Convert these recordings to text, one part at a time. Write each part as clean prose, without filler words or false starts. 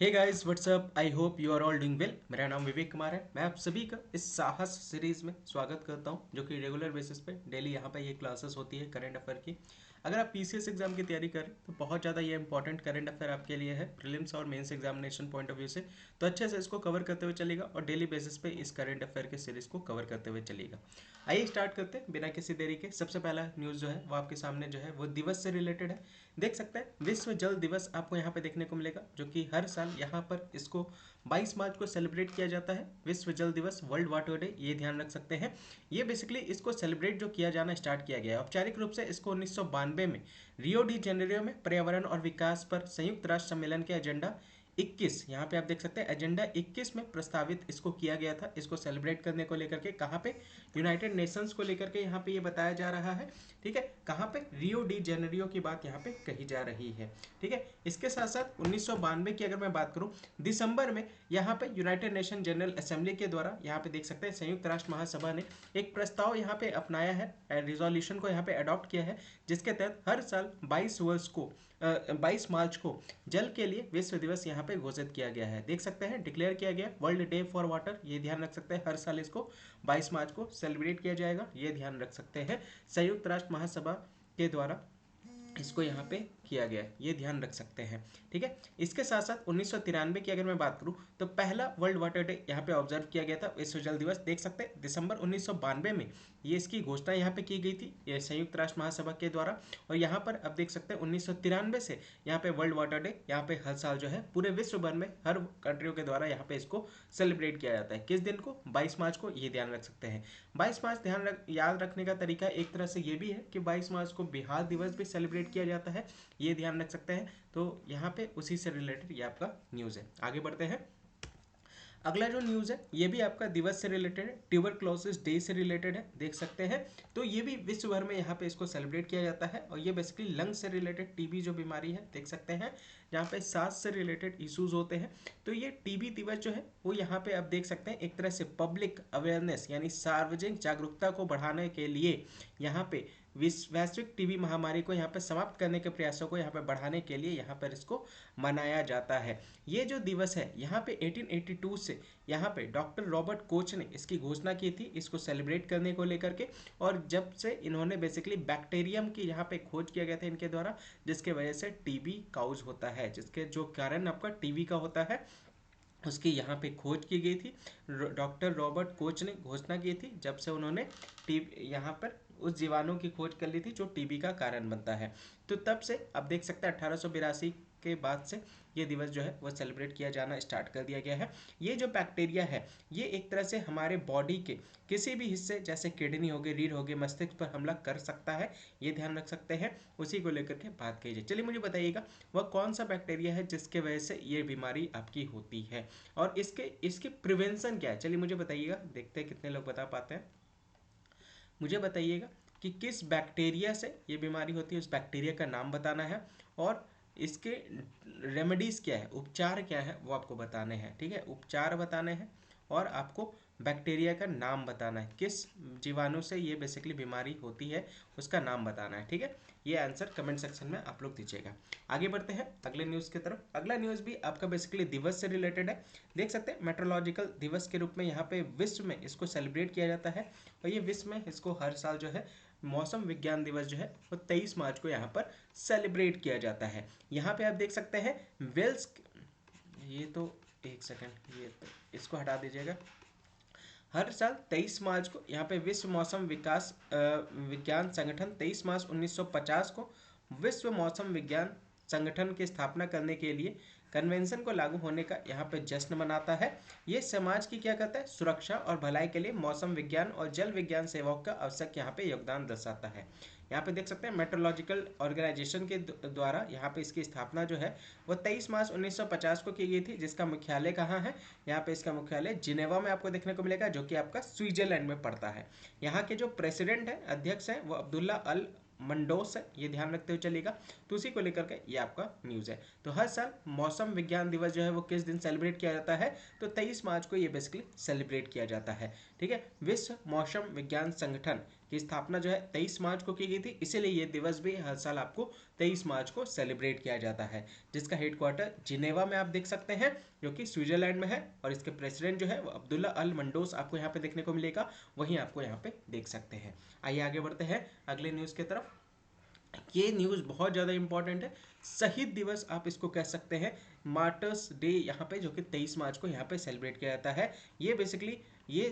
Hey guys what's up, I hope you are all doing well. मेरा नाम विवेक कुमार है। मैं आप सभी का इस साहस सीरीज में स्वागत करता हूं, जो कि रेगुलर बेसिस पे डेली यहाँ पे ये क्लासेस होती है करंट अफेयर की। अगर आप पीसीएस एग्जाम की तैयारी करें तो बहुत ज़्यादा ये इंपॉर्टेंट करंट अफेयर आपके लिए है, प्रीलिम्स और mains examination point of view से। तो अच्छे से इसको कवर करते हुए चलेगा और डेली बेसिस पे इस करंट अफेयर के सीरीज को कवर करते हुए चलेगा। आइए स्टार्ट करते हैं बिना किसी देरी के। सबसे पहला न्यूज़ जो है वो आपके सामने जो है वो दिवस से रिलेटेड है। देख सकते हैं विश्व जल दिवस आपको यहाँ पे देखने को मिलेगा, जो कि हर साल यहाँ पर इसको 22 मार्च को सेलिब्रेट किया जाता है। विश्व जल दिवस, वर्ल्ड वाटर डे, ये ध्यान रख सकते हैं। ये बेसिकली इसको सेलिब्रेट जो किया जाना स्टार्ट किया गया है औपचारिक रूप से इसको 1992 में रियो डी जेनेरियो में पर्यावरण और विकास पर संयुक्त राष्ट्र सम्मेलन के एजेंडा 21, यहाँ पे आप देख सकते हैं एजेंडा 21 में प्रस्तावित इसको किया गया था। इसको सेलिब्रेट करने को लेकर के कहाँ पे, यूनाइटेड नेशंस को लेकर के यहाँ पे ये बताया जा रहा है। ठीक है, कहाँ पे, रियो डी जेनेरियो की बात यहाँ पे कही जा रही है। ठीक है, इसके साथ साथ 1992 की अगर मैं बात करूँ, दिसंबर में यहाँ पे यूनाइटेड नेशन जनरल असेंबली के द्वारा यहाँ पे देख सकते हैं संयुक्त राष्ट्र महासभा ने एक प्रस्ताव यहाँ पे अपनाया है, रिजोल्यूशन को यहाँ पे अडॉप्ट किया है, जिसके तहत हर साल 22 मार्च को जल के लिए विश्व दिवस यहाँ पे घोषित किया गया है। देख सकते हैं डिक्लेयर किया गया वर्ल्ड डे फॉर वाटर। ये ध्यान रख सकते हैं हर साल इसको 22 मार्च को सेलिब्रेट किया जाएगा, ये ध्यान रख सकते हैं संयुक्त राष्ट्र महासभा के द्वारा इसको यहाँ पे किया गया है, ये ध्यान रख सकते हैं। ठीक है, इसके साथ साथ 1993 की अगर मैं बात करूँ तो पहला वर्ल्ड वाटर डे यहाँ पे ऑब्जर्व किया गया था, विश्व जल दिवस। देख सकते हैं दिसंबर 1992 में ये इसकी घोषणा यहाँ पे की गई थी, ये संयुक्त राष्ट्र महासभा के द्वारा। और यहाँ पर अब देख सकते हैं 1993 से यहाँ पे वर्ल्ड वाटर डे यहाँ पे हर साल जो है पूरे विश्व भर में हर कंट्रियों के द्वारा यहाँ पे इसको सेलिब्रेट किया जाता है। किस दिन को, 22 मार्च को, ये ध्यान रख सकते हैं। 22 मार्च याद रखने का तरीका एक तरह से ये भी है कि 22 मार्च को बिहार दिवस भी सेलिब्रेट किया जाता है, ये ध्यान रख सकते हैं। तो यहाँ पे उसी से रिलेटेड ये आपका न्यूज़ है। आगे बढ़ते हैं। अगला जो न्यूज़ है ये भी आपका दिवस से रिलेटेड है, ट्यूबरक्लोसिस डे से रिलेटेड है, देख सकते हैं। तो ये भी विश्व भर में यहाँ पे इसको सेलिब्रेट किया जाता है और ये बेसिकली लंग से रिलेटेड टीबी जो बीमारी है, देख सकते हैं जहाँ पे सांस से रिलेटेड इश्यूज होते हैं। तो ये टीबी दिवस जो है वो यहाँ पे आप देख सकते हैं एक तरह से पब्लिक अवेयरनेस यानी सार्वजनिक जागरूकता को बढ़ाने के लिए यहाँ पे वैश्विक टीबी महामारी को यहाँ पर समाप्त करने के प्रयासों को यहाँ पर बढ़ाने के लिए यहाँ पर इसको मनाया जाता है। ये जो दिवस है यहाँ पे 1882 से यहाँ पे डॉक्टर रॉबर्ट कोच ने इसकी घोषणा की थी इसको सेलिब्रेट करने को लेकर के। और जब से इन्होंने बेसिकली बैक्टीरियम की यहाँ पे खोज किया गया था इनके द्वारा, जिसके वजह से टीबी काउज होता है, जिसके जो कारण आपका टीबी का होता है, उसकी यहाँ पे खोज की गई थी। डॉक्टर रॉबर्ट कोच ने घोषणा की थी जब से उन्होंने टीबी यहाँ पर उस जीवाणु की खोज कर ली थी जो टीबी का कारण बनता है। तो तब से अब देख सकते हैं 1882 के बाद से ये दिवस जो है वो सेलिब्रेट किया जाना स्टार्ट कर दिया गया है। ये जो बैक्टीरिया है ये एक तरह से हमारे बॉडी के किसी भी हिस्से जैसे किडनी हो गई, रीढ़ हो गई, मस्तिष्क पर हमला कर सकता है, ये ध्यान रख सकते हैं। उसी को लेकर के बात कीजिए। चलिए मुझे बताइएगा वह कौन सा बैक्टीरिया है जिसके वजह से ये बीमारी आपकी होती है और इसके प्रिवेंशन क्या है। चलिए मुझे बताइएगा, देखते हैं कितने लोग बता पाते हैं। मुझे बताइएगा कि किस बैक्टीरिया से ये बीमारी होती है, उस बैक्टीरिया का नाम बताना है और इसके रेमेडीज़ क्या है, उपचार क्या है वो आपको बताने हैं। ठीक है, उपचार बताने हैं और आपको बैक्टीरिया का नाम बताना है, किस जीवाणु से ये बेसिकली बीमारी होती है उसका नाम बताना है। ठीक है, ये आंसर कमेंट सेक्शन में आप लोग दीजिएगा। आगे बढ़ते हैं अगले न्यूज़ की तरफ। अगला न्यूज़ भी आपका बेसिकली दिवस से रिलेटेड है। देख सकते हैं मेट्रोलॉजिकल दिवस के रूप में यहाँ पे विश्व में इसको सेलिब्रेट किया जाता है और ये विश्व में इसको हर साल जो है मौसम विज्ञान दिवस जो है वो 23 मार्च को यहाँ पर सेलिब्रेट किया जाता है। यहाँ पे आप देख सकते हैं वेल्स, ये तो एक सेकेंड, ये तो इसको हटा दीजिएगा। हर साल 23 मार्च को यहाँ पे विश्व मौसम विकास विज्ञान संगठन 23 मार्च 1950 को विश्व मौसम विज्ञान संगठन की स्थापना करने के लिए कन्वेंशन को लागू होने का यहाँ पे जश्न मनाता है। ये समाज की क्या कहता है, सुरक्षा और भलाई के लिए मौसम विज्ञान और जल विज्ञान सेवाओं का आवश्यक यहाँ पे योगदान दर्शाता है। यहाँ पे देख सकते हैं मेट्रोलॉजिकल ऑर्गेनाइजेशन के द्वारा यहाँ पे इसकी स्थापना जो है वो 23 मार्च 1950 को की गई थी, जिसका मुख्यालय कहाँ है, यहाँ पे इसका मुख्यालय जिनेवा में आपको देखने को मिलेगा, जो कि आपका स्विट्जरलैंड में पड़ता है। यहाँ के जो प्रेसिडेंट हैं, अध्यक्ष हैं, वो अब्दुल्ला अल मंडोस है, ये ध्यान रखते हुए चलेगा। तो उसी को लेकर के ये आपका न्यूज़ है। तो हर साल मौसम विज्ञान दिवस जो है वो किस दिन सेलिब्रेट किया जाता है, तो 23 मार्च को ये बेसिकली सेलिब्रेट किया जाता है। ठीक है, विश्व मौसम विज्ञान संगठन की स्थापना जो है 23 मार्च को की गई थी, इसीलिए ये दिवस भी हर साल आपको 23 मार्च को सेलिब्रेट किया जाता है, जिसका हेडक्वार्टर जिनेवा में आप देख सकते हैं, जो कि स्विट्जरलैंड में है। और इसके प्रेसिडेंट जो है वो अब्दुल्ला अल मंडोस आपको यहाँ पे देखने को मिलेगा, वहीं आपको यहाँ पे देख सकते हैं। आइए आगे बढ़ते हैं अगले न्यूज़ की तरफ। ये न्यूज़ बहुत ज़्यादा इंपॉर्टेंट है, शहीद दिवस आप इसको कह सकते हैं, मार्टर्स डे यहाँ पे, जो कि 23 मार्च को यहाँ पे सेलिब्रेट किया जाता है। ये बेसिकली ये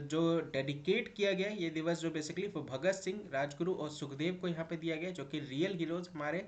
जो डेडिकेट किया गया है ये दिवस, जो बेसिकली वो भगत सिंह, राजगुरु और सुखदेव को यहाँ पे दिया गया, जो कि रियल हीरोज हमारे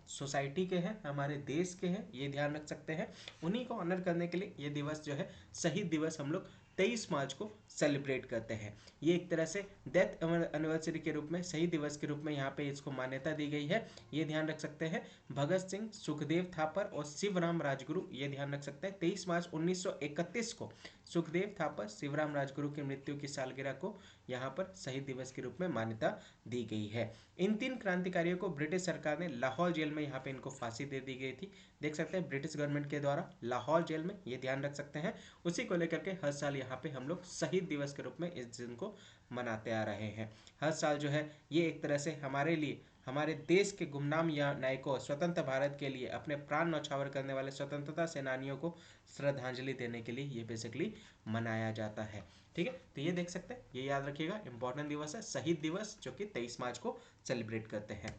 सोसाइटी के हैं, हमारे देश के हैं, ये ध्यान रख सकते हैं। उन्हीं को ऑनर करने के लिए ये दिवस जो है शहीद दिवस हम लोग 23 मार्च को सेलिब्रेट करते हैं। ये एक तरह से डेथ एनिवर्सरी के रूप में, शहीद दिवस के रूप में यहाँ पे इसको मान्यता दी गई है, ये ध्यान रख सकते हैं। भगत सिंह, सुखदेव थापर और शिवराम राजगुरु, ये ध्यान रख सकते हैं। 23 मार्च 1931 को सुखदेव थापर, शिवराम राजगुरु की मृत्यु की सालगिरह को यहाँ पर शहीद दिवस के रूप में मान्यता दी गई है। इन 3 क्रांतिकारियों को ब्रिटिश सरकार ने लाहौर जेल में यहाँ पे इनको फांसी दे दी गई थी, देख सकते हैं, ब्रिटिश गवर्नमेंट के द्वारा लाहौर जेल में, ये ध्यान रख सकते हैं। उसी को लेकर के हर साल यहाँ पे हम लोग शहीद दिवस के रूप में इस दिन को मनाते आ रहे हैं। हर साल जो है ये एक तरह से हमारे लिए, हमारे देश के गुमनाम या नायकों, स्वतंत्र भारत के लिए अपने प्राण न्यौछावर करने वाले स्वतंत्रता सेनानियों को श्रद्धांजलि देने के लिए ये बेसिकली मनाया जाता है। ठीक है, तो ये देख सकते हैं, ये याद रखिएगा, इंपॉर्टेंट दिवस है शहीद दिवस, जो कि 23 मार्च को सेलिब्रेट करते हैं।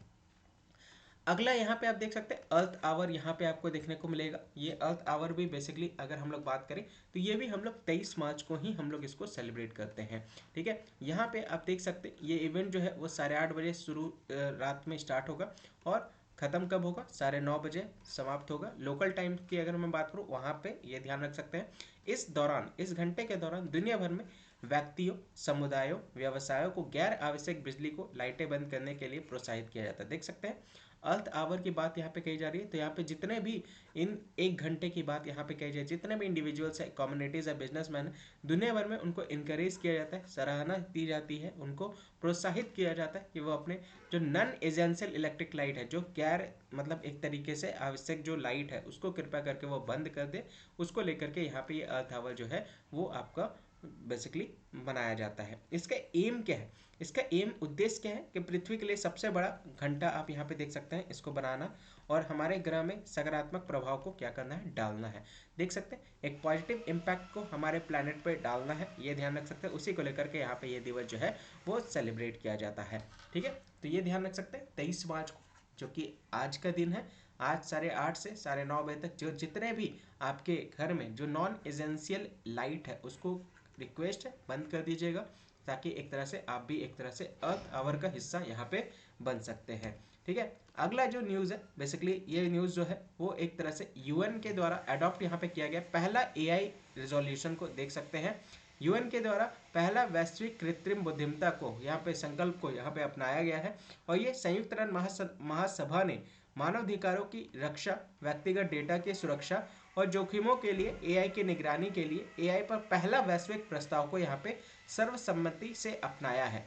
अगला यहाँ पे आप देख सकते हैं अर्थ आवर, यहाँ पे आपको देखने को मिलेगा। ये अर्थ आवर भी बेसिकली अगर हम लोग बात करें तो ये भी हम लोग 23 मार्च को ही हम लोग इसको सेलिब्रेट करते हैं। ठीक है, यहाँ पे आप देख सकते हैं ये इवेंट जो है वो 8:30 बजे शुरू रात में स्टार्ट होगा और ख़त्म कब होगा, 9:30 बजे समाप्त होगा। लोकल टाइम की अगर मैं बात करूँ वहाँ पे ये ध्यान रख सकते हैं, इस दौरान, इस घंटे के दौरान दुनिया भर में व्यक्तियों, समुदायों, व्यवसायों को गैर आवश्यक बिजली को लाइटें बंद करने के लिए प्रोत्साहित किया जाता है। देख सकते हैं अर्थ आवर की बात यहाँ पे कही जा रही है, तो यहाँ पे जितने भी इन 1 घंटे की बात यहाँ पे कही जाए, जितने भी इंडिविजुअल्स है, कम्युनिटीज़ है, बिजनेसमैन है, दुनिया भर में उनको इनकरेज किया जाता है, सराहना दी जाती है, उनको प्रोत्साहित किया जाता है कि वो अपने जो नॉन एजेंशियल इलेक्ट्रिक लाइट है, जो गैर मतलब एक तरीके से आवश्यक जो लाइट है, उसको कृपया करके वो बंद कर दे। उसको लेकर के यहाँ पे ये अर्थ आवर जो है वो आपका बेसिकली बनाया जाता है। इसका एम क्या है, इसका एम उद्देश्य क्या है कि पृथ्वी के लिए सबसे बड़ा घंटा आप यहाँ पे देख सकते हैं, इसको बनाना और हमारे ग्रह में सकारात्मक प्रभाव को क्या करना है, डालना है। देख सकते हैं एक पॉजिटिव इम्पैक्ट को हमारे प्लानट पे डालना है, ये ध्यान रख सकते हैं। उसी को लेकर के यहाँ पे ये दिवस जो है वो सेलिब्रेट किया जाता है। ठीक है, तो ये ध्यान रख सकते हैं 23 मार्च को, जो कि आज का दिन है, आज 8:30 से 9:30 बजे तक जो जितने भी आपके घर में जो नॉन एजेंशियल लाइट है उसको रिक्वेस्ट है बंद कर दीजिएगा, ताकि एक तरह से आप भी एक तरह से अर्थ आवर का हिस्सा यहाँ पे बन सकते हैं। ठीक है, अगला जो न्यूज़ है बेसिकली ये न्यूज़ जो है वो एक तरह से यूएन के द्वारा अडॉप्ट यहाँ पे किया गया पहला एआई रिजोल्यूशन को देख सकते हैं। यूएन के द्वारा पहला वैश्विक कृत्रिम बुद्धिमत्ता को यहाँ पे संकल्प को यहाँ पे अपनाया गया है और ये संयुक्त राष्ट्र महासभा ने मानवाधिकारों की रक्षा, व्यक्तिगत डेटा की सुरक्षा और जोखिमों के लिए एआई की निगरानी के लिए एआई पर पहला वैश्विक प्रस्ताव को यहाँ पे सर्वसम्मति से अपनाया है।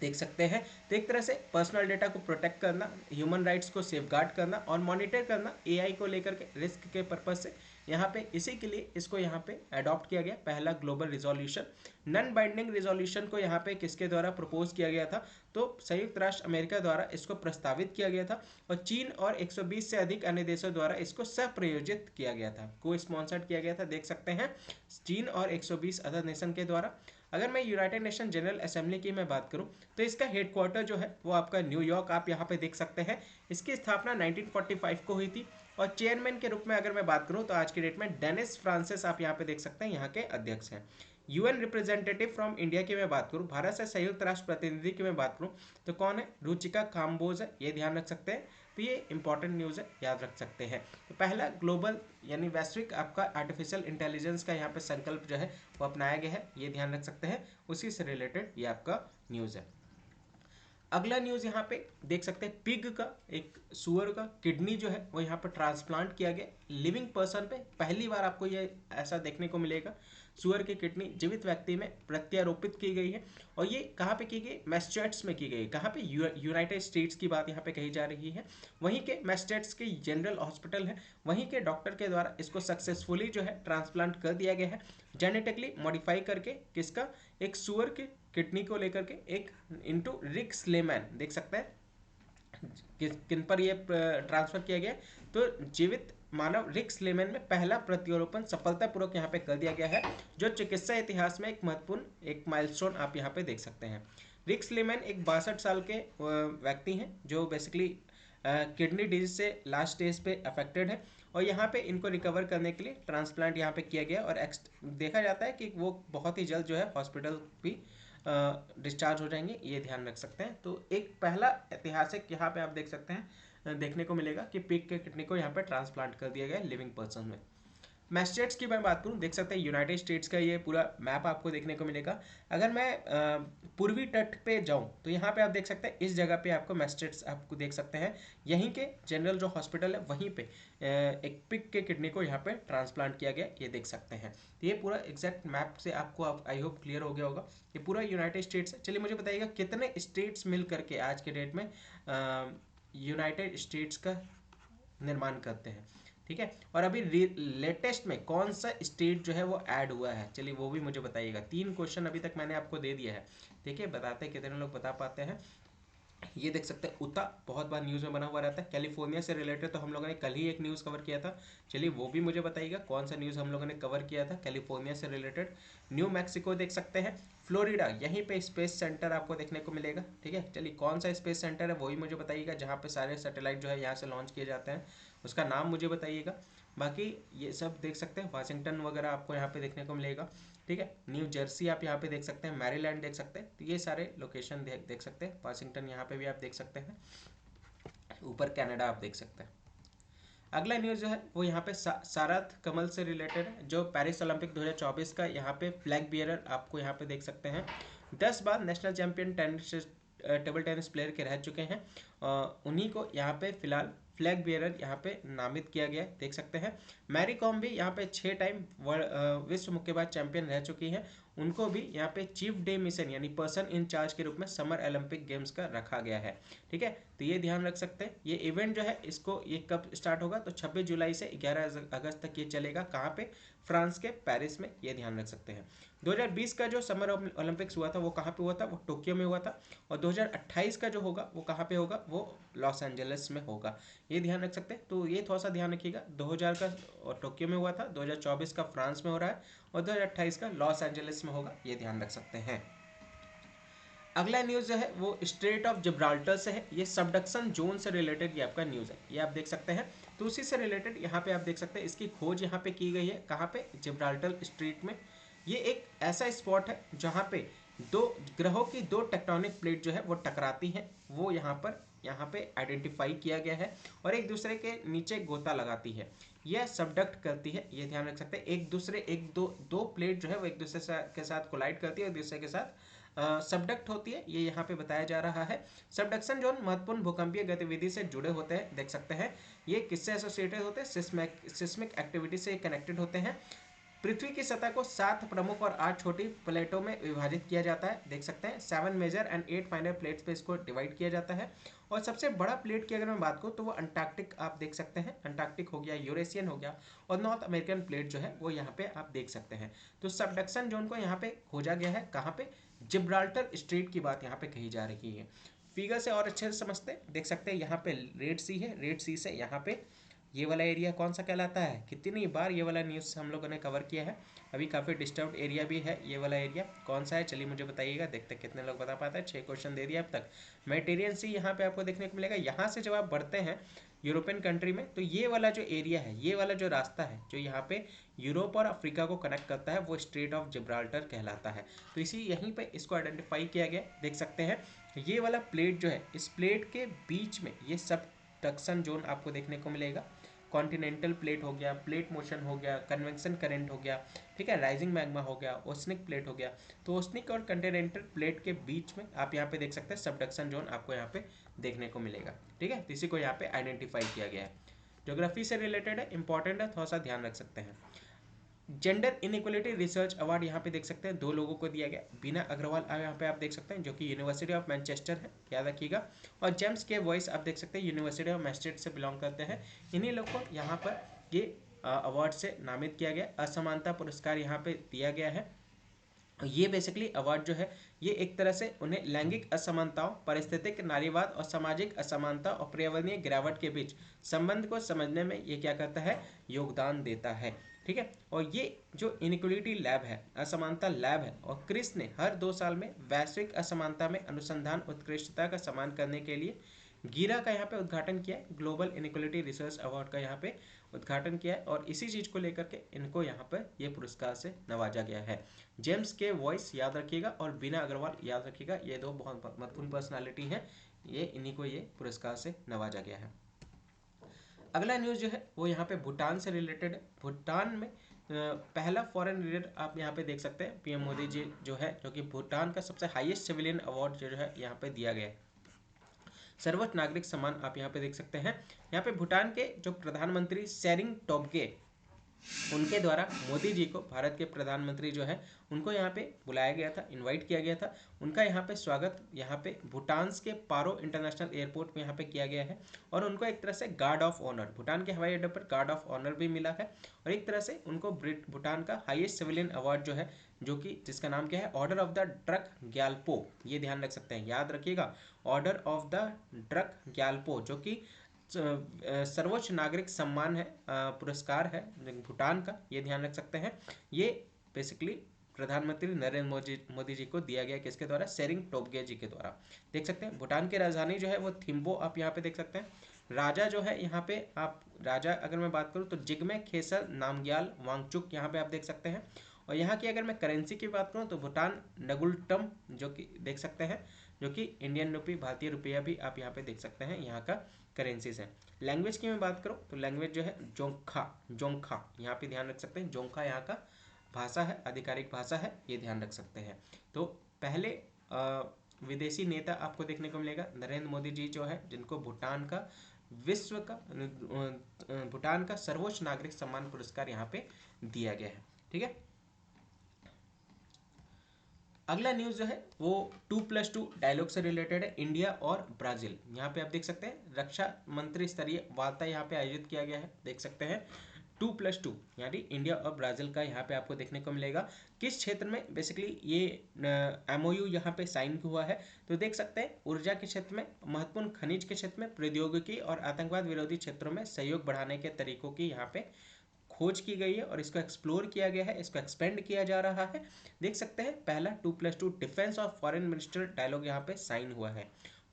देख सकते हैं, तो एक तरह से पर्सनल डेटा को प्रोटेक्ट करना, ह्यूमन राइट्स को सेफगार्ड करना और मॉनिटर करना एआई को लेकर के रिस्क के पर्पज से यहाँ पे, इसी के लिए इसको यहाँ पे अडॉप्ट किया गया पहला global resolution. Non binding resolution को यहाँ पे किसके द्वारा प्रपोज किया गया था, तो संयुक्त राष्ट्र अमेरिका द्वारा इसको प्रस्तावित किया गया था और चीन और 120 से अधिक अन्य देशों द्वारा इसको सह-प्रायोजित किया गया था, को स्पॉन्सर्ड किया गया था। देख सकते हैं चीन और 120 अदर नेशन के द्वारा। अगर मैं यूनाइटेड नेशन जनरल असेंबली की मैं बात करूं तो इसका हेडक्वार्टर जो है वो आपका न्यूयॉर्क आप यहाँ पे देख सकते हैं। इसकी स्थापना 1945 को हुई थी और चेयरमैन के रूप में अगर मैं बात करूं तो आज की डेट में डेनिस फ्रांसिस आप यहाँ पे देख सकते हैं, यहाँ के अध्यक्ष हैं। यूएन रिप्रेजेंटेटिव फ्रॉम इंडिया की मैं बात करूं, भारत से संयुक्त राष्ट्र प्रतिनिधि की मैं बात करूं तो कौन है, रुचिका काम्बोज है, ये ध्यान रख सकते हैं। तो ये इंपॉर्टेंट न्यूज़ है, याद रख सकते हैं। तो पहला ग्लोबल यानी वैश्विक आपका आर्टिफिशियल इंटेलिजेंस का यहाँ पे संकल्प जो है वो अपनाया गया है, ये ध्यान रख सकते हैं। उसी से रिलेटेड ये आपका न्यूज़ है। अगला न्यूज़ यहाँ पे देख सकते हैं पिग का, एक सुअर का किडनी जो है वो यहाँ पर ट्रांसप्लांट किया गया लिविंग पर्सन पे। पहली बार आपको ये ऐसा देखने को मिलेगा, सुअर की किडनी जीवित व्यक्ति में प्रत्यारोपित की गई है और ये कहाँ पे की गई, मैसेच्यूसेट्स में की गई। कहाँ पे, यूनाइटेड स्टेट्स की बात यहाँ पे कही जा रही है। वहीं के मैसेच्यूसेट्स के जनरल हॉस्पिटल है, वहीं के डॉक्टर के द्वारा इसको सक्सेसफुली जो है ट्रांसप्लांट कर दिया गया है, जेनेटिकली मॉडिफाई करके। किसका, एक सुअर के किडनी को लेकर के एक इनटू रिक स्लेमैन, देख सकते हैं किन पर ये ट्रांसफर किया गया। तो जीवित मानव रिक स्लेमैन में पहला प्रत्यारोपण सफलतापूर्वक यहाँ पे कर दिया गया है, जो चिकित्सा इतिहास में एक महत्वपूर्ण एक माइलस्टोन आप यहाँ पे देख सकते हैं। रिक स्लेमैन एक 62 साल के व्यक्ति हैं जो बेसिकली किडनी डिजीज से लास्ट स्टेज पे अफेक्टेड है, और यहाँ पे इनको रिकवर करने के लिए ट्रांसप्लांट यहाँ पे किया गया, और देखा जाता है कि वो बहुत ही जल्द जो है हॉस्पिटल भी डिस्चार्ज हो जाएंगे, ये ध्यान रख सकते हैं। तो एक पहला ऐतिहासिक यहाँ पे आप देख सकते हैं देखने को मिलेगा कि पिग के किडनी को यहाँ पे ट्रांसप्लांट कर दिया गया लिविंग पर्सन में। मैस्टेट्स की मैं बात करूँ, देख सकते हैं यूनाइटेड स्टेट्स का ये पूरा मैप आपको देखने को मिलेगा। अगर मैं पूर्वी तट पे जाऊँ तो यहाँ पे आप देख सकते हैं इस जगह पे आपको मैस्टेट्स आपको देख सकते हैं, यहीं के जनरल जो हॉस्पिटल है वहीं पे एक पिग के किडनी को यहाँ पे ट्रांसप्लांट किया गया, ये देख सकते हैं। तो ये पूरा एग्जैक्ट मैप से आपको आई होप क्लियर हो गया होगा, ये पूरा यूनाइटेड स्टेट्स है। चलिए मुझे बताइएगा कितने स्टेट्स मिल करके आज के डेट में यूनाइटेड स्टेट्स का निर्माण करते हैं, ठीक है। और अभी लेटेस्ट में कौन सा स्टेट जो है वो ऐड हुआ है, चलिए वो भी मुझे बताइएगा। 3 क्वेश्चन अभी तक मैंने आपको दे दिया है, देखिए बताते हैं कितने लोग बता पाते हैं। ये देख सकते हैं उता बहुत बार न्यूज़ में बना हुआ रहता है। कैलिफोर्निया से रिलेटेड तो हम लोगों ने कल ही एक न्यूज़ कवर किया था, चलिए वो भी मुझे बताइएगा कौन सा न्यूज़ हम लोगों ने कवर किया था कैलिफोर्निया से रिलेटेड। न्यू मैक्सिको देख सकते हैं, फ्लोरिडा यहीं पे स्पेस सेंटर आपको देखने को मिलेगा, ठीक है। चलिए कौन सा स्पेस सेंटर है वही मुझे बताइएगा, जहाँ पे सारे सैटेलाइट जो है यहाँ से लॉन्च किए जाते हैं, उसका नाम मुझे बताइएगा। बाकी ये सब देख सकते हैं, वाशिंगटन वगैरह आपको यहाँ पे देखने को मिलेगा, ठीक है। न्यू जर्सी आप यहाँ पे देख सकते हैं, मैरीलैंड देख सकते हैं, तो ये सारे लोकेशन देख सकते हैं। वाशिंगटन यहाँ पे भी आप देख सकते हैं, ऊपर कनाडा आप देख सकते हैं। अगला न्यूज़ जो है वो यहाँ पे सारथ कमल से रिलेटेड है, जो पेरिस ओलंपिक 2024 का यहाँ पे फ्लैग बियरर आपको यहाँ पे देख सकते हैं। 10 बार national champion table tennis player के रह चुके हैं, उन्हीं को यहाँ पे फिलहाल फ्लैग बियरर यहाँ पे नामित किया गया है, देख सकते हैं। मैरी कॉम भी यहाँ पे 6 टाइम विश्व मुक्केबाज चैंपियन रह चुकी हैं, उनको भी यहाँ पे चीफ डे मिशन यानी पर्सन इन चार्ज के रूप में समर ओलंपिक गेम्स का रखा गया है, ठीक है। तो ये ध्यान रख सकते हैं। ये इवेंट जो है इसको ये कब स्टार्ट होगा, तो 26 जुलाई से 11 अगस्त तक ये चलेगा, कहाँ पे, फ्रांस के पेरिस में, ये ध्यान रख सकते हैं। 2020 का जो समर ओलंपिक्स हुआ था वो कहाँ पे हुआ था, वो टोक्यो में हुआ था, और 2028 का जो होगा वो कहाँ पे होगा, वो लॉस एंजलिस में होगा, ये ध्यान रख सकते हैं। तो ये थोड़ा सा ध्यान रखिएगा, 2000 का टोक्यो में हुआ था, 2024 का फ्रांस में हो रहा है, और 2028 का लॉस एंजलिस में होगा, ये ध्यान रख सकते हैं। अगला न्यूज़ जो है वो स्ट्रेट ऑफ जिब्राल्टर से है, ये सबडक्शन जोन से रिलेटेड ये आपका न्यूज़ है, ये आप देख सकते हैं। तो उसी से रिलेटेड यहाँ पे आप देख सकते हैं, इसकी खोज यहाँ पे की गई है, कहाँ पे, जिब्राल्टर स्ट्रेट में। ये एक ऐसा स्पॉट है जहाँ पे दो ग्रहों की 2 टेक्टोनिक प्लेट जो है वो टकराती हैं, वो यहाँ पे आइडेंटिफाई किया गया है, और एक दूसरे के नीचे गोता लगाती है, यह सबडक्ट करती है, ये ध्यान रख सकते हैं। एक दो प्लेट जो है वो एक दूसरे के साथ कोलाइड करती है, एक दूसरे के साथ सबडक्ट होती है, ये यहाँ पे बताया जा रहा है। सबडक्शन जोन महत्वपूर्ण भूकंपीय गतिविधि से जुड़े होते हैं, देख सकते हैं। ये किससे एसोसिएटेड होते हैं, सिस्मिक एक्टिविटी से कनेक्टेड होते हैं। पृथ्वी की सतह को 7 प्रमुख और 8 छोटी प्लेटों में विभाजित किया जाता है, देख सकते हैं। 7 मेजर एंड 8 फाइनर प्लेट्स पे इसको डिवाइड किया जाता है, और सबसे बड़ा प्लेट की अगर मैं बात करूँ तो वो अंटार्कटिक आप देख सकते हैं, अंटार्कटिक हो गया, यूरेशियन हो गया, और नॉर्थ अमेरिकन प्लेट जो है वो यहाँ पे आप देख सकते हैं। तो सबडक्शन जोन को यहाँ पे खोजा गया है, कहाँ पे, जिब्राल्टर स्ट्रेट की बात यहाँ पे कही जा रही है। फिगर से और अच्छे से समझते हैं, देख सकते हैं यहाँ पे रेड सी है, रेड सी से यहाँ पे ये वाला एरिया कौन सा कहलाता है, कितनी बार ये वाला न्यूज़ हम लोगों ने कवर किया है। अभी काफ़ी डिस्टर्ब्ड एरिया भी है, ये वाला एरिया कौन सा है, चलिए मुझे बताइएगा, देखते हैं कितने लोग बता पाते हैं। 6 क्वेश्चन दे दिया अब तक। मेडिटेरियन सी यहाँ पे आपको देखने को मिलेगा। यहाँ से जब आप बढ़ते हैं यूरोपियन कंट्री में, तो ये वाला जो एरिया है, ये वाला जो रास्ता है जो यहाँ पे यूरोप और अफ्रीका को कनेक्ट करता है, वो स्ट्रेट ऑफ जिब्राल्टर कहलाता है। तो इसी यहीं पे इसको आइडेंटिफाई किया गया, देख सकते हैं। ये वाला प्लेट जो है, इस प्लेट के बीच में ये सबडक्शन जोन आपको देखने को मिलेगा। कॉन्टिनेंटल प्लेट हो गया, प्लेट मोशन हो गया, कन्वेक्शन करंट हो गया, ठीक है, राइजिंग मैग्मा हो गया, ओसनिक प्लेट हो गया। तो ओसनिक और कॉन्टिनेंटल प्लेट के बीच में आप यहाँ पे देख सकते हैं सबडक्शन जोन आपको यहाँ पे देखने को मिलेगा, ठीक है। इसी को यहाँ पे आइडेंटिफाई किया गया है। ज्योग्राफी से रिलेटेड है, इंपॉर्टेंट है, थोड़ा सा ध्यान रख सकते हैं। जेंडर इनइक्वलिटी रिसर्च अवार्ड यहाँ पे देख सकते हैं 2 लोगों को दिया गया। बीना अग्रवाल यहाँ पे आप देख सकते हैं, जो कि यूनिवर्सिटी ऑफ मैनचेस्टर है, याद रखिएगा। और जेम्स के वॉइस आप देख सकते हैं, यूनिवर्सिटी ऑफ मैस्ट्रेट से बिलोंग करते हैं। इन्हीं लोग को यहाँ पर ये अवार्ड से नामित किया गया। असमानता पुरस्कार यहाँ पे दिया गया है। ये बेसिकली अवार्ड जो है ये एक तरह से उन्हें लैंगिक असमानताओं, पारिस्थितिक नारीवाद और सामाजिक असमानता और पर्यावरणीय गिरावट के बीच संबंध को समझने में ये क्या करता है, योगदान देता है। ठीक है, और ये जो इनइक्वलिटी लैब है, असमानता लैब है, और क्रिस ने हर 2 साल में वैश्विक असमानता में अनुसंधान उत्कृष्टता का सम्मान करने के लिए गीरा का यहाँ पे उद्घाटन किया है, ग्लोबल इनइक्वलिटी रिसर्च अवार्ड का यहाँ पे उद्घाटन किया है, और इसी चीज़ को लेकर के इनको यहाँ पर ये पुरस्कार से नवाजा गया है। जेम्स के वॉइस याद रखिएगा और बीना अग्रवाल याद रखिएगा, ये दो बहुत महत्वपूर्ण पर्सनालिटी हैं, ये इन्हीं को ये पुरस्कार से नवाजा गया है। अगला न्यूज़ जो है वो यहाँ पे भूटान से रिलेटेड है। भूटान में पहला फॉरेन लीडर आप यहाँ पे देख सकते हैं, पीएम मोदी जी जो है, जो कि भूटान का सबसे हाईएस्ट सिविलियन अवार्ड जो है यहाँ पे दिया गया है, सर्वोच्च नागरिक सम्मान आप यहाँ पे देख सकते हैं। यहाँ पे भूटान के जो प्रधानमंत्री शेरिंग टोब्गे, उनके द्वारा मोदी जी को, भारत के प्रधानमंत्री जो है उनको यहाँ पे बुलाया गया था, इनवाइट किया गया था। उनका यहाँ पे स्वागत यहाँ पे भूटान के पारो इंटरनेशनल एयरपोर्ट में यहाँ पे किया गया है, और उनको एक तरह से गार्ड ऑफ ऑनर, भूटान के हवाई अड्डे पर गार्ड ऑफ ऑनर भी मिला है, और एक तरह से उनको भूटान का हाईएस्ट सिविलियन अवार्ड जो है, जो कि जिसका नाम क्या है, order of the drug Gyalpo, ये ध्यान रख सकते हैं, याद रखिएगा, order of the drug Gyalpo, जो कि सर्वोच्च नागरिक सम्मान है, पुरस्कार है भूटान का, ये ध्यान रख सकते हैं। ये बेसिकली प्रधानमंत्री नरेंद्र मोदी जी को दिया गया, किसके द्वारा, शेरिंग टोब्गे जी के द्वारा। देख सकते हैं भूटान की राजधानी जो है वो थिम्पू आप यहाँ पे देख सकते हैं। राजा जो है यहाँ पे, आप राजा अगर मैं बात करूँ तो जिग्मे खेसर नामग्याल वांगचुक यहाँ पे आप देख सकते हैं। और यहाँ की अगर मैं करेंसी की बात करूँ तो भूटान नगुल्टम जो कि देख सकते हैं, जो कि इंडियन रुपी, भारतीय रुपया भी आप यहाँ पे देख सकते हैं, यहाँ का करेंसीज है। लैंग्वेज की मैं बात करूँ तो लैंग्वेज जो है जोंखा, जोंखा यहाँ पे ध्यान रख सकते हैं, जोंखा यहाँ का भाषा है, आधिकारिक भाषा है, ये ध्यान रख सकते हैं। तो पहले विदेशी नेता आपको देखने को मिलेगा नरेंद्र मोदी जी जो है, जिनको भूटान का विश्व का भूटान का सर्वोच्च नागरिक सम्मान पुरस्कार यहाँ पे दिया गया है। ठीक है, अगला न्यूज़ जो है वो 2+2 डायलॉग से रिलेटेड है, इंडिया और ब्राज़ील। यहाँ पे आप देख सकते हैं रक्षा मंत्री स्तरीय वार्ता यहाँ पे आयोजित किया गया है, देख सकते हैं 2+2 यानी इंडिया और ब्राज़ील का यहाँ पे आपको देखने को मिलेगा। किस क्षेत्र में बेसिकली ये MOU यहाँ पे साइन हुआ है, तो देख सकते हैं ऊर्जा के क्षेत्र में, महत्वपूर्ण खनिज के क्षेत्र में, प्रौद्योगिकी और आतंकवाद विरोधी क्षेत्रों में सहयोग बढ़ाने के तरीकों की यहाँ पे खोज की गई है, और इसको एक्सप्लोर किया गया है, इसको एक्सपेंड किया जा रहा है। देख सकते हैं पहला 2+2 डिफेंस और फॉरेन मिनिस्टर डायलॉग यहाँ पे साइन हुआ है,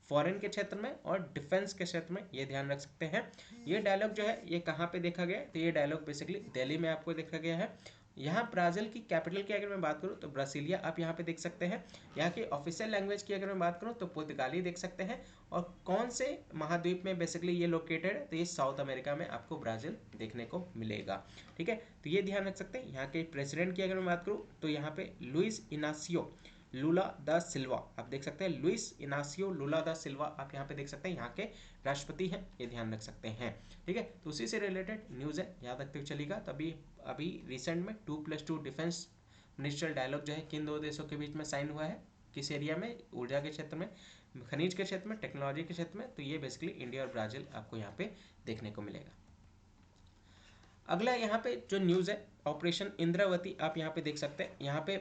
फॉरेन के क्षेत्र में और डिफेंस के क्षेत्र में, ये ध्यान रख सकते हैं। ये डायलॉग जो है ये कहाँ पे देखा गया है, तो ये डायलॉग बेसिकली दिल्ली में आपको देखा गया है। यहाँ ब्राज़ील की कैपिटल की अगर मैं बात करूँ तो ब्रासिलिया आप यहाँ पे देख सकते हैं। यहाँ की ऑफिशियल लैंग्वेज की अगर मैं बात करूँ तो पुर्तगाली देख सकते हैं। और कौन से महाद्वीप में बेसिकली ये लोकेटेड है, तो ये साउथ अमेरिका में आपको ब्राज़ील देखने को मिलेगा। ठीक है, तो ये ध्यान रख सकते हैं। यहाँ के प्रेसिडेंट की अगर मैं बात करूँ तो यहाँ पे लुइस इनासियो लूला दा सिल्वा आप देख सकते हैं, लुइस इनासियो लूला दा सिल्वा आप यहाँ पे देख सकते हैं, यहाँ के राष्ट्रपति हैं, ये ध्यान रख सकते हैं। ठीक है, तो उसी से रिलेटेड न्यूज़ है, याद रखते हुए चलेगा। तभी अभी रिसेंट में 2+2 डिफेंस मिनिस्ट्रियल डायलॉग जो है किन दो देशों के बीच में साइन हुआ है, किस एरिया में, ऊर्जा के क्षेत्र में, खनिज के क्षेत्र में, टेक्नोलॉजी के क्षेत्र में, तो ये बेसिकली इंडिया और ब्राज़ील आपको यहाँ पे देखने को मिलेगा। अगला यहाँ पे जो न्यूज़ है ऑपरेशन इंद्रावती आप यहाँ पे देख सकते हैं। यहाँ पे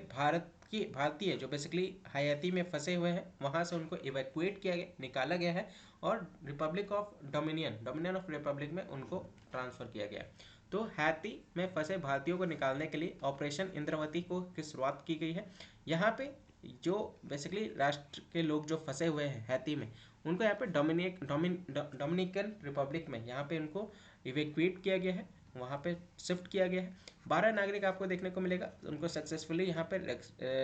भारतीय जो बेसिकली हयाती में फंसे हुए हैं वहाँ से उनको इवैक्यूएट किया गया, निकाला गया है, और Republic of dominion of Republic में उनको ट्रांसफ़र किया गया। तो हैती में फंसे भारतीयों को निकालने के लिए ऑपरेशन इंद्रावती की शुरुआत की गई है। यहाँ पे जो बेसिकली राष्ट्र के लोग जो फंसे हुए हैं हैती में, उनको यहाँ पे डोमिनिकन रिपब्लिक में यहाँ पे उनको इवैक्यूएट किया गया है, वहाँ पे शिफ्ट किया गया है। 12 नागरिक आपको देखने को मिलेगा, उनको सक्सेसफुली यहाँ पे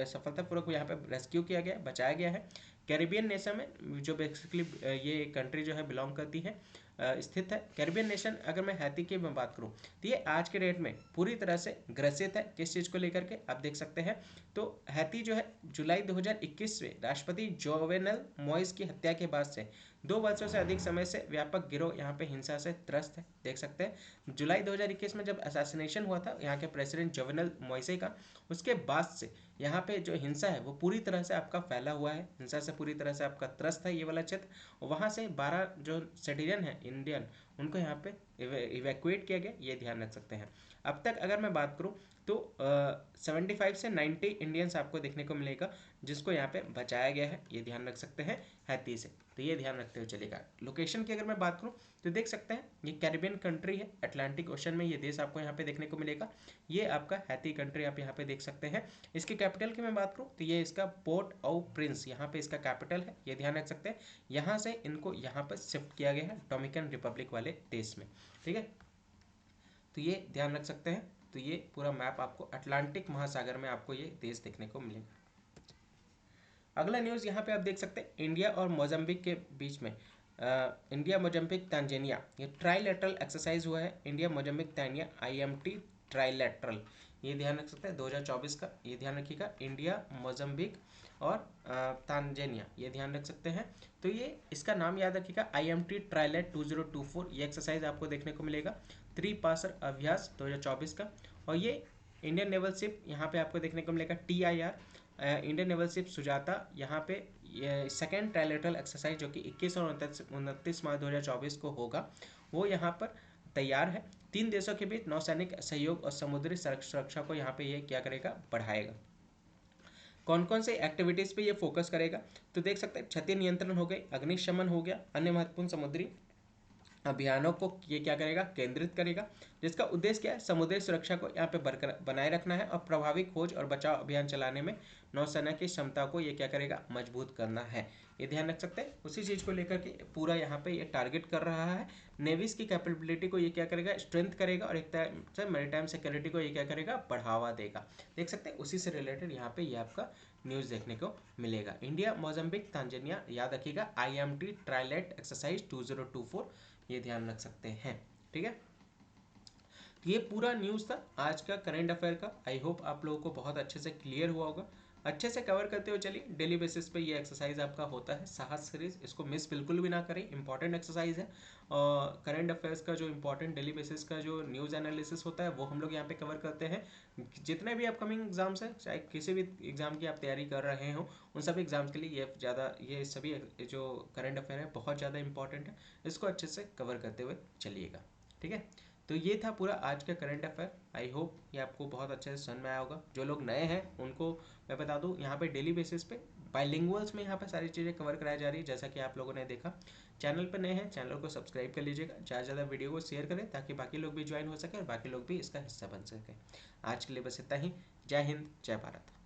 सफलतापूर्वक यहाँ पे रेस्क्यू किया गया, बचाया गया है। कैरिबियन नेशन में जो बेसिकली ये कंट्री जो है बिलोंग करती है, स्थित है। कैरिबियन नेशन अगर मैं हैती की मैं बात करूँ तो ये आज के डेट में पूरी तरह से ग्रसित है, किस चीज़ को लेकर के आप देख सकते हैं। तो हैती जो है जुलाई 2021 में राष्ट्रपति जोवेनल मोइस की हत्या के बाद से 2 वर्षों से अधिक समय से व्यापक गिरोह यहाँ पे हिंसा से त्रस्त है, देख सकते हैं। जुलाई 2021 में जब असैसिनेशन हुआ था यहाँ के प्रेसिडेंट जोवेनल मोइसे का, उसके बाद से यहाँ पे जो हिंसा है वो पूरी तरह से आपका फैला हुआ है, हिंसा से पूरी तरह से आपका त्रस्त है ये वाला क्षेत्र। वहाँ से 12 जो सिटीजन है इंडियन, उनको यहाँ पे इवैक्यूएट किया गया, ये ध्यान रख सकते हैं। अब तक अगर मैं बात करूँ तो 75 से 90 इंडियंस आपको देखने को मिलेगा जिसको यहाँ पे बचाया गया है, ये ध्यान रख सकते हैं हैती से, तो ये ध्यान रखते हुए चलेगा। लोकेशन की अगर मैं बात करूँ तो देख सकते हैं ये कैरिबियन कंट्री है, अटलांटिक ओशन में ये देश आपको यहाँ पे देखने को मिलेगा। ये आपका हैती कंट्री आप यहाँ पे देख सकते हैं। इसकी कैपिटल की मैं बात करूँ तो ये इसका पोर्ट ऑफ प्रिंस यहाँ पे इसका कैपिटल है, ये ध्यान रख सकते हैं। यहाँ से इनको यहाँ पर शिफ्ट किया गया है डोमिनिकन रिपब्लिक वाले देश में, ठीक है, तो ये ध्यान रख सकते हैं। तो ये पूरा मैप आपको अटलांटिक महासागर में आपको ये देश देखने को मिलेगा। अगला न्यूज़ यहाँ पे आप देख सकते हैं इंडिया और मोजाम्बिक के बीच में इंडिया मोजाम्बिक तांजानिया ये ट्राइलेटरल एक्सरसाइज हुआ है। India Mozambique Tanzania IMT trilateral, ये ध्यान रख सकते हैं 2024 का, ये ध्यान रखिएगा। इंडिया मोजाम्बिक और तांजानिया, ये ध्यान रख सकते हैं। तो ये इसका नाम याद रखिएगा IMT ट्राइलेट 2024, ये एक्सरसाइज आपको देखने को मिलेगा। त्रिपासर अभ्यास 2024 का। और ये इंडियन नेवल शिप यहाँ पे आपको देखने को मिलेगा TIR Indian naval ship Sujata, यहाँ पे सेकेंड ट्राइलेटरल एक्सरसाइज जो कि 21 और 29 मार्च 2024 को होगा, वो यहाँ पर तैयार है। 3 देशों के बीच नौसैनिक सहयोग और समुद्री सुरक्षा को यहाँ पे ये क्या करेगा, बढ़ाएगा। कौन कौन से एक्टिविटीज़ पे ये फोकस करेगा, तो देख सकते हैं क्षति नियंत्रण हो गई, अग्निशमन हो गया, अन्य महत्वपूर्ण समुद्री अभियानों को ये क्या करेगा, केंद्रित करेगा, जिसका उद्देश्य क्या है, समुद्री सुरक्षा को यहाँ पे बरकरार बनाए रखना है और प्रभावी खोज और बचाव अभियान चलाने में नौसेना की क्षमता को ये क्या करेगा, मजबूत करना है, ये ध्यान रख सकते हैं। उसी चीज़ को लेकर के पूरा यहाँ पे ये टारगेट कर रहा है। नेवीज की कैपेबिलिटी को ये क्या करेगा, स्ट्रेंथ करेगा और एक तरह से मैरीटाइम सिक्योरिटी को ये क्या करेगा, बढ़ावा देगा। देख सकते हैं उसी से रिलेटेड यहाँ पे ये आपका न्यूज़ देखने को मिलेगा। इंडिया मोजाम्बिक तांजानिया, याद रखिएगा IMT ट्राइलेट एक्सरसाइज 2024, ये ध्यान रख सकते हैं, ठीक है। तो ये पूरा न्यूज़ था आज का करंट अफेयर का। आई होप आप लोगों को बहुत अच्छे से क्लियर हुआ होगा। अच्छे से कवर करते हुए चलिए, डेली बेसिस पे ये एक्सरसाइज आपका होता है साहस सीरीज, इसको मिस बिल्कुल भी ना करें, इंपॉर्टेंट एक्सरसाइज है। और करंट अफेयर्स का जो इंपॉर्टेंट डेली बेसिस का जो न्यूज़ एनालिसिस होता है वो हम लोग यहाँ पे कवर करते हैं। जितने भी अपकमिंग एग्जाम्स हैं, चाहे किसी भी एग्जाम की आप तैयारी कर रहे हो, उन सभी एग्जाम्स के लिए ये सभी जो करंट अफेयर है बहुत ज़्यादा इंपॉर्टेंट है, इसको अच्छे से कवर करते हुए चलिएगा, ठीक है। तो ये था पूरा आज का करंट अफेयर। आई होप ये आपको बहुत अच्छे से समझ में आया होगा। जो लोग नए हैं उनको मैं बता दूं, यहाँ पे डेली बेसिस पे बाइलिंगुअल्स में यहाँ पे सारी चीज़ें कवर कराई जा रही है, जैसा कि आप लोगों ने देखा। चैनल पर नए हैं, चैनल को सब्सक्राइब कर लीजिएगा, ज़्यादा से ज़्यादा वीडियो को शेयर करें ताकि बाकी लोग भी ज्वाइन हो सकें और बाकी लोग भी इसका हिस्सा बन सकें। आज के लिए बस इतना ही। जय हिंद, जय भारत।